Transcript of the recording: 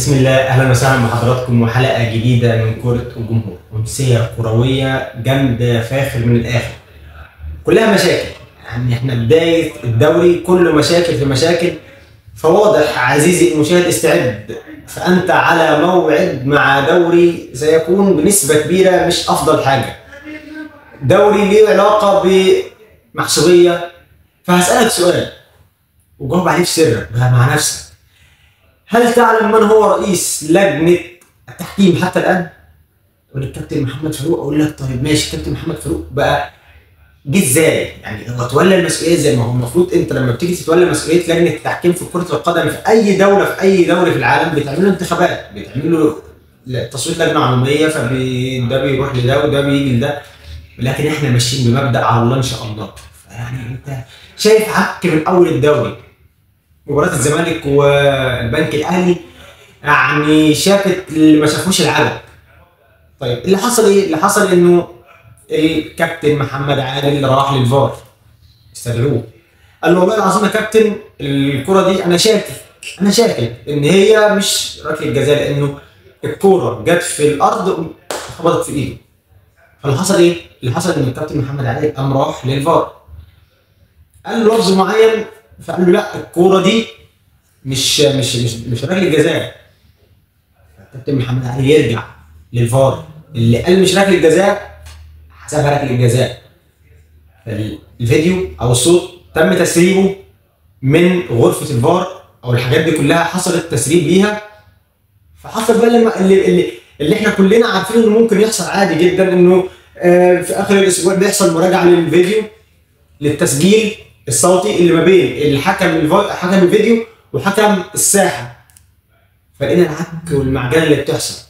بسم الله، اهلا وسهلا بحضراتكم وحلقه جديده من كره الجمهور. امسيه كرويه جامده فاخر من الاخر، كلها مشاكل. يعني احنا بدايه الدوري كله مشاكل في مشاكل، فواضح عزيزي المشاهد استعد، فانت على موعد مع دوري سيكون بنسبه كبيره مش افضل حاجه. دوري ليه علاقه بمحسوبيه، فهسالك سؤال وجاوب عليه في سرك مع نفسك. هل تعلم من هو رئيس لجنة التحكيم حتى الآن؟ يقول لك كابتن محمد فاروق. أقول لك طيب ماشي، كابتن محمد فاروق بقى جه إزاي؟ يعني هو تولى المسؤولية زي ما هو المفروض. أنت لما بتيجي تتولى مسؤولية لجنة التحكيم في كرة القدم في أي دولة، في أي دوري في العالم، بتعملوا انتخابات، بتعملوا تصويت لجنة عمومية، ده بيروح لده وده بيجي لده. لكن إحنا ماشيين بمبدأ على الله إن شاء الله. يعني أنت شايف عك من أول الدوري. مباراة الزمالك والبنك الاهلي يعني شافت اللي ما شافوش العدد. طيب اللي حصل ايه؟ اللي حصل انه الكابتن محمد عادل راح للفار، استدعوه، قال له والله العظيم يا كابتن الكرة دي انا شاكك ان هي مش ركله جزاء، لانه الكرة جت في الارض وخبطت في ايده. فاللي حصل ايه؟ اللي حصل ان الكابتن محمد عادل قام راح للفار، قال له لفظ معين، فقال له لا الكوره دي مش ركله جزاء. الكابتن محمد علي يرجع للفار اللي قال مش ركله جزاء، حسبها ركله جزاء. الفيديو او الصوت تم تسريبه من غرفه الفار، او الحاجات دي كلها حصلت تسريب ليها. فحصل بقى اللي احنا كلنا عارفين انه ممكن يحصل عادي جدا، انه في اخر الاسبوع بيحصل مراجعه للفيديو، للتسجيل الصوتي اللي ما بين حكم الفيديو وحكم الساحه. فلقينا العك والمعجنه اللي بتحصل.